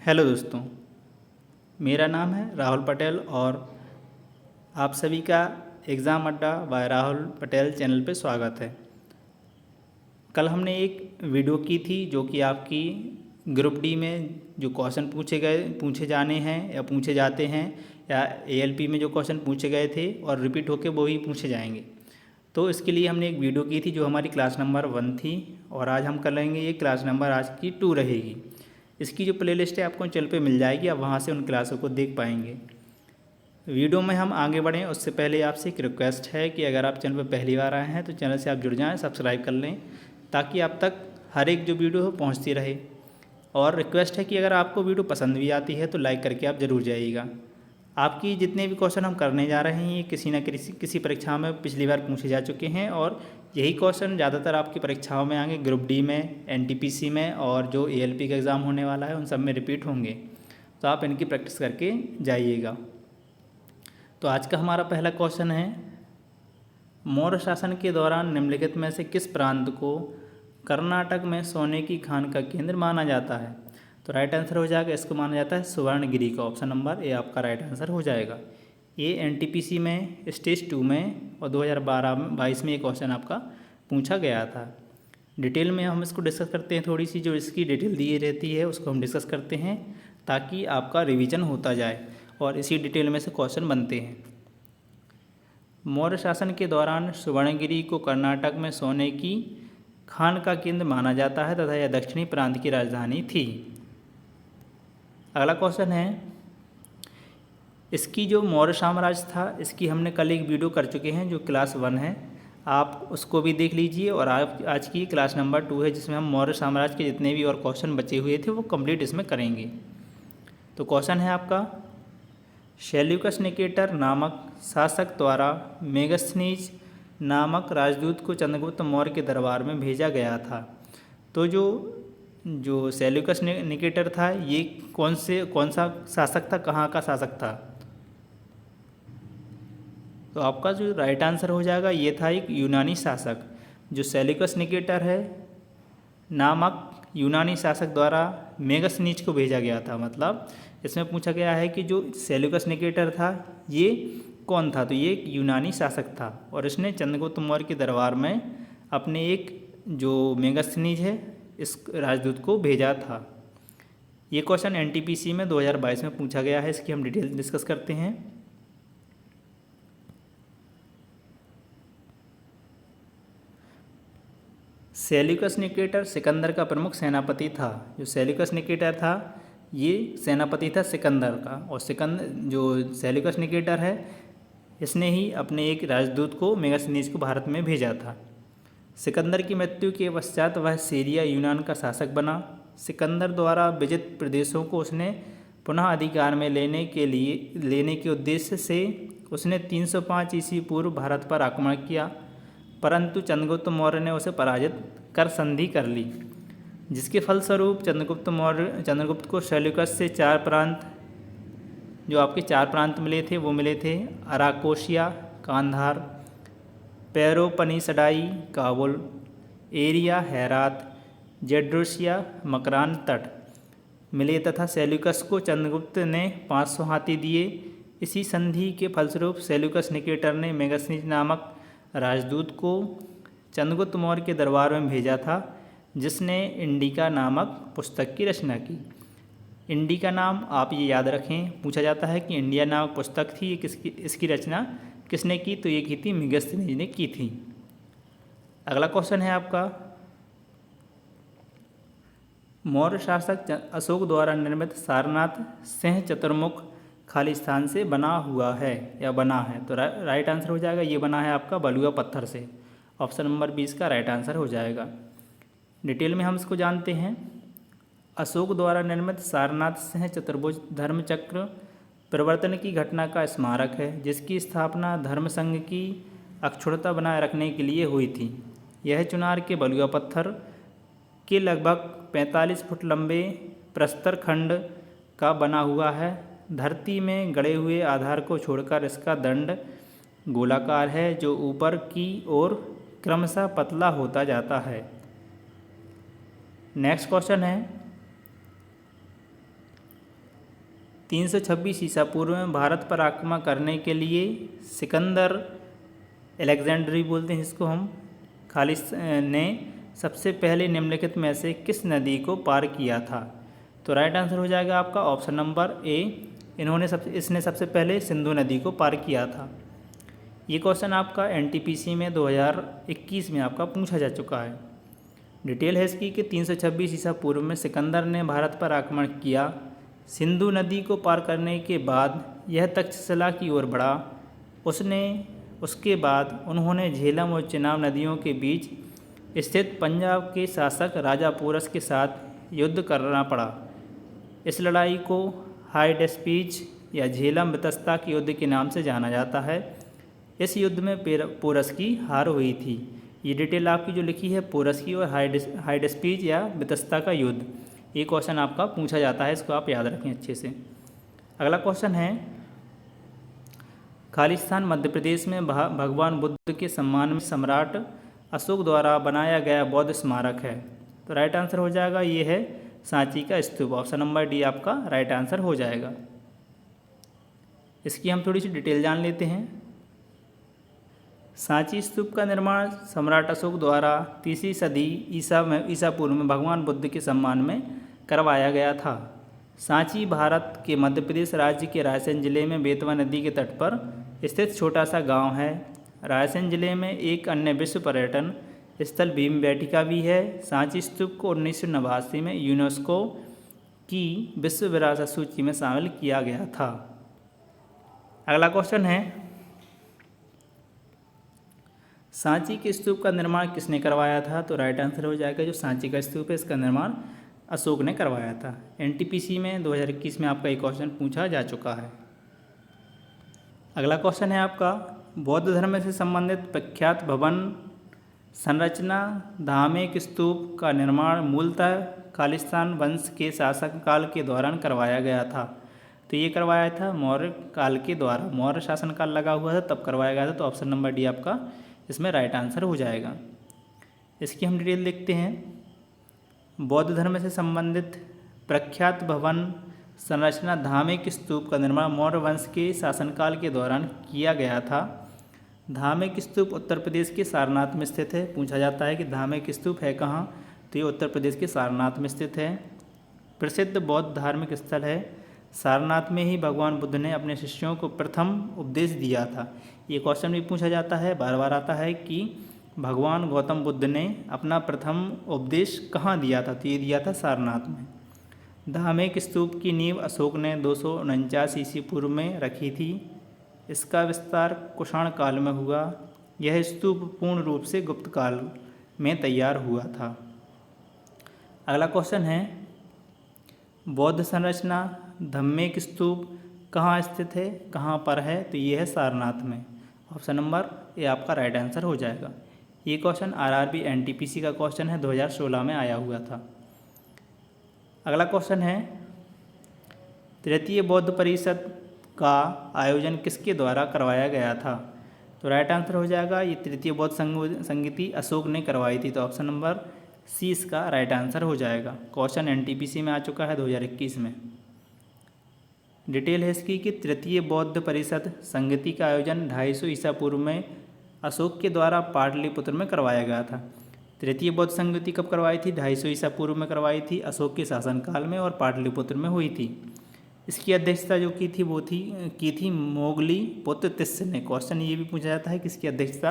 Hello दोस्तों, मेरा नाम है राहुल पटेल और आप सभी का एग्ज़ाम अड्डा बाय राहुल पटेल चैनल पे स्वागत है। कल हमने एक वीडियो की थी जो कि आपकी ग्रुप डी में जो क्वेश्चन पूछे जाने हैं या पूछे जाते हैं या एएलपी में जो क्वेश्चन पूछे गए थे और रिपीट होके वो ही पूछे जाएंगे। तो इसके लिए हमने एक वीडियो की थी जो हमारी क्लास नंबर 1 थी और आज हम कर लेंगे ये क्लास नंबर आज की 2 रहेगी। इसकी जो प्लेलिस्ट है आपको चैनल पे मिल जाएगी, आप वहाँ से उन क्लासों को देख पाएंगे। वीडियो में हम आगे बढ़ें उससे पहले आपसे एक रिक्वेस्ट है कि अगर आप चैनल पर पहली बार आए हैं तो चैनल से आप जुड़ जाएं, सब्सक्राइब कर लें ताकि आप तक हर एक जो वीडियो हो पहुँचती रहे। और रिक्वेस्ट है कि अगर आपको वीडियो पसंद भी आती है तो लाइक करके आप ज़रूर जाइएगा। आपकी जितने भी क्वेश्चन हम करने जा रहे हैं ये किसी न किसी परीक्षा में पिछली बार पूछे जा चुके हैं और यही क्वेश्चन ज़्यादातर आपकी परीक्षाओं में आएंगे, ग्रुप डी में, एनटीपीसी में और जो एएलपी का एग्ज़ाम होने वाला है उन सब में रिपीट होंगे। तो आप इनकी प्रैक्टिस करके जाइएगा। तो आज का हमारा पहला क्वेश्चन है, मौर्य शासन के दौरान निम्नलिखित में से किस प्रांत को कर्नाटक में सोने की खान का केंद्र माना जाता है? तो राइट आंसर हो जाएगा, इसको माना जाता है सुवर्णगिरी का। ऑप्शन नंबर ए आपका राइट आंसर हो जाएगा। ये एनटीपीसी में स्टेज 2 में और 2022 में ये क्वेश्चन आपका पूछा गया था। डिटेल में हम इसको डिस्कस करते हैं, थोड़ी सी जो इसकी डिटेल दी रहती है उसको हम डिस्कस करते हैं ताकि आपका रिवीजन होता जाए और इसी डिटेल में से क्वेश्चन बनते हैं। मौर्य शासन के दौरान सुवर्णगिरी को कर्नाटक में सोने की खान का केंद्र माना जाता है तथा यह दक्षिणी प्रांत की राजधानी थी। अगला क्वेश्चन है, इसकी जो मौर्य साम्राज्य था इसकी हमने कल एक वीडियो कर चुके हैं जो क्लास 1 है, आप उसको भी देख लीजिए। और आज की क्लास नंबर 2 है जिसमें हम मौर्य साम्राज्य के जितने भी और क्वेश्चन बचे हुए थे वो कंप्लीट इसमें करेंगे। तो क्वेश्चन है आपका, सेल्यूकस निकेटर नामक शासक द्वारा मेगस्थनीज नामक राजदूत को चंद्रगुप्त मौर्य के दरबार में भेजा गया था। तो जो सेल्यूकस निकेटर था ये कौन सा शासक था, कहाँ का शासक था? तो आपका जो राइट आंसर हो जाएगा ये था एक यूनानी शासक। जो सेल्यूकस निकेटर है नामक यूनानी शासक द्वारा मेगस्थनीज को भेजा गया था। मतलब इसमें पूछा गया है कि जो सेल्यूकस निकेटर था ये कौन था? तो ये एक यूनानी शासक था और इसने चंद्रगुप्त मौर्य के दरबार में अपने एक जो मेगस्थनीज है इस राजदूत को भेजा था। ये क्वेश्चन एनटीपीसी में 2022 में पूछा गया है, इसकी हम डिटेल डिस्कस करते हैं। सेल्यूकस निकेटर सिकंदर का प्रमुख सेनापति था। जो सेल्यूकस निकेटर था ये सेनापति था सिकंदर का, और जो सेल्यूकस निकेटर है इसने ही अपने एक राजदूत को मेगस्थनीज को भारत में भेजा था। सिकंदर की मृत्यु के पश्चात वह सीरिया यूनान का शासक बना। सिकंदर द्वारा विजित प्रदेशों को उसने पुनः अधिकार में लेने के उद्देश्य से उसने 305 ईस्वी पूर्व भारत पर आक्रमण किया, परंतु चंद्रगुप्त मौर्य ने उसे पराजित कर संधि कर ली, जिसके फलस्वरूप चंद्रगुप्त को सेल्यूकस से 4 प्रांत, जो आपके 4 प्रांत मिले थे वो मिले थे अराकोशिया, कांधार, पेरोपनिसडाई, काबुल, एरिया, हेरात, जेड्रोसिया, मकरान तट मिले तथा सेल्यूकस को चंद्रगुप्त ने 500 हाथी दिए। इसी संधि के फलस्वरूप सेल्यूकस निकेटर ने मेगस्थनीज नामक राजदूत को चंद्रगुप्त मौर्य के दरबार में भेजा था, जिसने इंडिका नामक पुस्तक की रचना की। इंडिका नाम आप ये याद रखें, पूछा जाता है कि इंडिया नामक पुस्तक थी, इसकी रचना किसने की? तो ये की थी मेगस्थनीज ने की थी। अगला क्वेश्चन है आपका, मौर्य शासक अशोक द्वारा निर्मित सारनाथ सिंह चतुर्मुख खाली स्थान से बना हुआ है या बना है? तो राइट आंसर हो जाएगा ये बना है आपका बलुआ पत्थर से। ऑप्शन नंबर 20 का राइट आंसर हो जाएगा। डिटेल में हम इसको जानते हैं। अशोक द्वारा निर्मित सारनाथ सिंह चतुर्भुज धर्मचक्र प्रवर्तन की घटना का स्मारक है, जिसकी स्थापना धर्म संघ की अक्षुण्णता बनाए रखने के लिए हुई थी। यह चुनार के बलुआ पत्थर के लगभग 45 फुट लंबे प्रस्तर खंड का बना हुआ है। धरती में गड़े हुए आधार को छोड़कर इसका दंड गोलाकार है, जो ऊपर की ओर क्रमशः पतला होता जाता है। नेक्स्ट क्वेश्चन है, 326 ईसा पूर्व में भारत पर आक्रमण करने के लिए सिकंदर अलेक्जेंड्री बोलते हैं इसको हम, खालिद ने सबसे पहले निम्नलिखित में से किस नदी को पार किया था? तो राइट आंसर हो जाएगा आपका ऑप्शन नंबर ए, इसने सबसे पहले सिंधु नदी को पार किया था। ये क्वेश्चन आपका एनटीपीसी में 2021 में आपका पूछा जा चुका है। डिटेल है इसकी कि 326 ईसा पूर्व में सिकंदर ने भारत पर आक्रमण किया। सिंधु नदी को पार करने के बाद यह तक्षशिला की ओर बढ़ा। उसके बाद उन्होंने झेलम और चिनाब नदियों के बीच स्थित पंजाब के शासक राजा पोरस के साथ युद्ध करना पड़ा। इस लड़ाई को हाइडेस्पीच या झेलम बितस्ता के युद्ध के नाम से जाना जाता है। इस युद्ध में पोरस की हार हुई थी। ये डिटेल आपकी जो लिखी है पोरस की और हाइडेस्पीच या बितस्ता का युद्ध, ये क्वेश्चन आपका पूछा जाता है, इसको आप याद रखें अच्छे से। अगला क्वेश्चन है, खालिस्तान मध्य प्रदेश में भगवान बुद्ध के सम्मान में सम्राट अशोक द्वारा बनाया गया बौद्ध स्मारक है। तो राइट आंसर हो जाएगा ये है सांची का स्तूप। ऑप्शन नंबर डी आपका राइट आंसर हो जाएगा। इसकी हम थोड़ी सी डिटेल जान लेते हैं। सांची स्तूप का निर्माण सम्राट अशोक द्वारा 3वीं सदी ईसा पूर्व में भगवान बुद्ध के सम्मान में करवाया गया था। सांची भारत के मध्य प्रदेश राज्य के रायसेन जिले में बेतवा नदी के तट पर स्थित छोटा सा गांव है। रायसेन जिले में एक अन्य विश्व पर्यटन स्थल भीमबेटका भी है। सांची स्तूप को 1989 में यूनेस्को की विश्व विरासत सूची में शामिल किया गया था। अगला क्वेश्चन है, सांची के स्तूप का निर्माण किसने करवाया था? तो राइट आंसर हो जाएगा जो सांची का स्तूप है इसका निर्माण अशोक ने करवाया था। एनटीपीसी में 2021 में आपका एक क्वेश्चन पूछा जा चुका है। अगला क्वेश्चन है आपका, बौद्ध धर्म से संबंधित प्रख्यात भवन संरचना धामेक स्तूप का निर्माण मूलतः खालिस्तान वंश के शासनकाल के दौरान करवाया गया था। तो ये करवाया था मौर्य काल के द्वारा, मौर्य शासनकाल लगा हुआ था तब करवाया गया था। तो ऑप्शन नंबर डी आपका इसमें राइट आंसर हो जाएगा। इसकी हम डिटेल देखते हैं। बौद्ध धर्म से संबंधित प्रख्यात भवन संरचना धामेक स्तूप का निर्माण मौर्य वंश के शासनकाल के दौरान किया गया था। धामेक स्तूप उत्तर प्रदेश के सारनाथ में स्थित है। पूछा जाता है कि धामेक स्तूप है कहाँ? तो ये उत्तर प्रदेश के सारनाथ में स्थित है। प्रसिद्ध बौद्ध धार्मिक स्थल है। सारनाथ में ही भगवान बुद्ध ने अपने शिष्यों को प्रथम उपदेश दिया था। ये क्वेश्चन भी पूछा जाता है, बार बार आता है कि भगवान गौतम बुद्ध ने अपना प्रथम उपदेश कहाँ दिया था? तो ये दिया था सारनाथ में। धामेक स्तूप की नींव अशोक ने 249 ईसा पूर्व में रखी थी। इसका विस्तार कुषाण काल में हुआ। यह स्तूप पूर्ण रूप से गुप्त काल में तैयार हुआ था। अगला क्वेश्चन है, बौद्ध संरचना धामेक स्तूप कहाँ स्थित है, कहाँ पर है? तो ये है सारनाथ में। ऑप्शन नंबर ए आपका राइट आंसर हो जाएगा। ये क्वेश्चन आरआरबी एनटीपीसी का क्वेश्चन है, 2016 में आया हुआ था। अगला क्वेश्चन है, तृतीय बौद्ध परिषद का आयोजन किसके द्वारा करवाया गया था? तो राइट आंसर हो जाएगा ये तृतीय बौद्ध संगति अशोक ने करवाई थी। तो ऑप्शन नंबर सी इसका राइट आंसर हो जाएगा। क्वेश्चन एनटीपीसी में आ चुका है 2021 में। डिटेल है इसकी कि तृतीय बौद्ध परिषद संगति का आयोजन 250 ईसा पूर्व में अशोक के द्वारा पाटलिपुत्र में करवाया गया था। तृतीय बौद्ध संगति कब करवाई थी? 250 ईसा पूर्व में करवाई थी, अशोक के शासनकाल में और पाटलिपुत्र में हुई थी। इसकी अध्यक्षता जो की थी मोगली पुत्र तिस्य ने। क्वेश्चन ये भी पूछा जाता है कि इसकी अध्यक्षता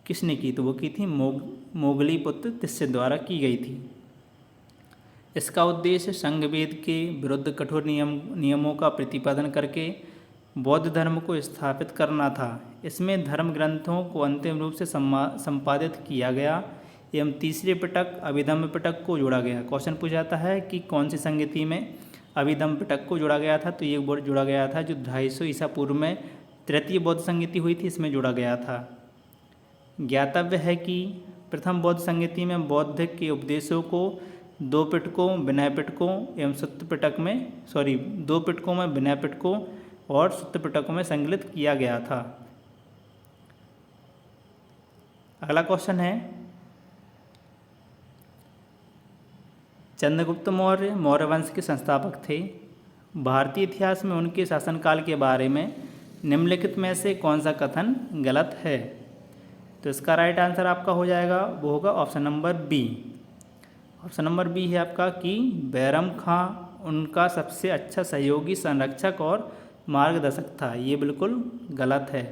किसने की? तो वो की थी मोगली पुत्र तिस्य द्वारा की गई थी। इसका उद्देश्य संघ वेद के विरुद्ध कठोर नियमों का प्रतिपादन करके बौद्ध धर्म को स्थापित करना था। इसमें धर्म ग्रंथों को अंतिम रूप से संपादित किया गया एवं तीसरे पिटक अभिधम्म पिटक को जोड़ा गया। क्वेश्चन पूछा जाता है कि कौन सी संगति में अभिधम्म पिटक को जोड़ा गया था? तो ये बोर्ड जोड़ा गया था जो 250 ईसा पूर्व में तृतीय बौद्ध संगति हुई थी, इसमें जोड़ा गया था। ज्ञातव्य है कि प्रथम बौद्ध संगति में बौद्ध के उपदेशों को दो पिटकों विनय पिटकों एवं सुत्त पिटक में 2 पिटकों में विनय पिटकों और सुत्त पिटकों में संकलित किया गया था। अगला क्वेश्चन है, चंद्रगुप्त मौर्य मौर्य वंश के संस्थापक थे। भारतीय इतिहास में उनके शासनकाल के बारे में निम्नलिखित में से कौन सा कथन गलत है? तो इसका राइट आंसर आपका हो जाएगा, वो होगा option number B. Option number B है आपका कि बैरम खां उनका सबसे अच्छा सहयोगी, संरक्षक और मार्गदर्शक था। ये बिल्कुल गलत है।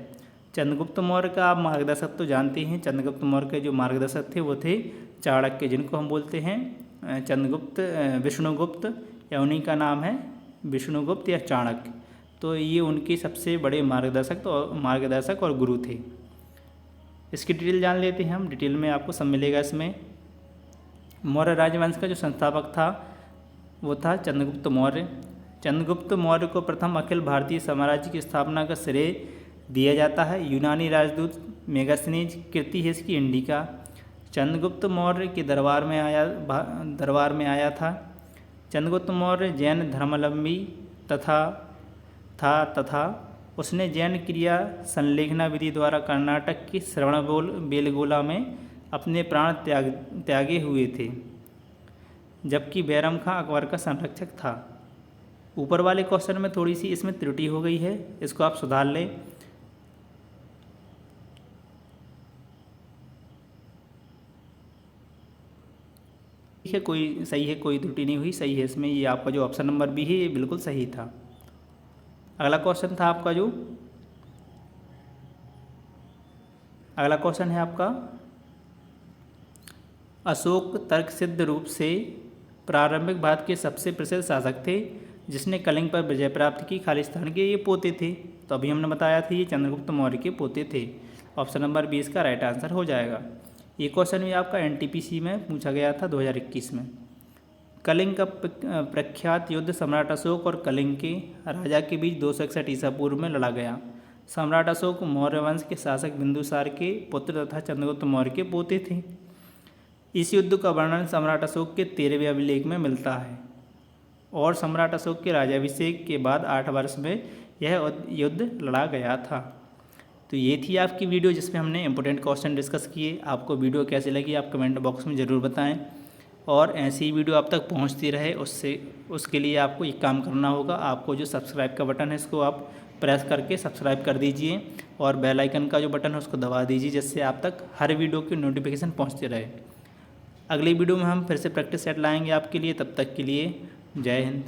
चंद्रगुप्त मौर्य का आप मार्गदर्शक तो जानते हैं। चंद्रगुप्त मौर्य के जो मार्गदर्शक थे वो थे चाणक्य, जिनको हम बोलते हैं चंद्रगुप्त विष्णुगुप्त, या उन्हीं का नाम है विष्णुगुप्त या चाणक्य। तो ये उनके सबसे बड़े मार्गदर्शक और गुरु थे। इसकी डिटेल जान लेते हैं हम। डिटेल में आपको सब मिलेगा इसमें। मौर्य राजवंश का जो संस्थापक था वो था चंद्रगुप्त मौर्य। चंद्रगुप्त मौर्य को प्रथम अखिल भारतीय साम्राज्य की स्थापना का श्रेय दिया जाता है। यूनानी राजदूत मेगास्थनीज कृति है इसकी इंडिका। चंद्रगुप्त मौर्य के दरबार में आया था। चंद्रगुप्त मौर्य जैन धर्मावलंबी तथा उसने जैन क्रिया संलेखना विधि द्वारा कर्नाटक की बेलगोला में अपने प्राण त्यागे हुए थे, जबकि बैरम खां अकबर का संरक्षक था। ऊपर वाले क्वेश्चन में थोड़ी सी इसमें त्रुटि हो गई है, इसको आप सुधार लें। ठीक है, कोई सही है, कोई त्रुटि नहीं हुई, सही है इसमें। ये आपका जो ऑप्शन नंबर बी है ये बिल्कुल सही था। अगला क्वेश्चन है आपका अशोक तर्कसिद्ध रूप से प्रारंभिक भारत के सबसे प्रसिद्ध शासक थे जिसने कलिंग पर विजय प्राप्त की। खालिस्तान के ये पोते थे। तो अभी हमने बताया था ये चंद्रगुप्त मौर्य के पोते थे। ऑप्शन नंबर 20 का राइट आंसर हो जाएगा। ये क्वेश्चन भी आपका NTPC में पूछा गया था 2021 में। कलिंग का प्रख्यात युद्ध सम्राट अशोक और कलिंग के राजा के बीच 261 ईसा पूर्व में लड़ा गया। सम्राट अशोक मौर्य वंश के शासक बिंदुसार के पुत्र तथा चंद्रगुप्त मौर्य के पोते थे। इस युद्ध का वर्णन सम्राट अशोक के 13वें अभिलेख में मिलता है और सम्राट अशोक के राज्याभिषेक के बाद 8 वर्ष में यह युद्ध लड़ा गया था। तो ये थी आपकी वीडियो जिसमें हमने इंपॉर्टेंट क्वेश्चन डिस्कस किए। आपको वीडियो कैसी लगी आप कमेंट बॉक्स में ज़रूर बताएं और ऐसी ही वीडियो आप तक पहुंचती रहे उसके लिए आपको एक काम करना होगा। आपको जो सब्सक्राइब का बटन है इसको आप प्रेस करके सब्सक्राइब कर दीजिए और बेल आइकन का जो बटन है उसको दबा दीजिए, जिससे आप तक हर वीडियो की नोटिफिकेशन पहुँचती रहे। अगली वीडियो में हम फिर से प्रैक्टिस सेट लाएँगे आपके लिए। तब तक के लिए जय हिंद।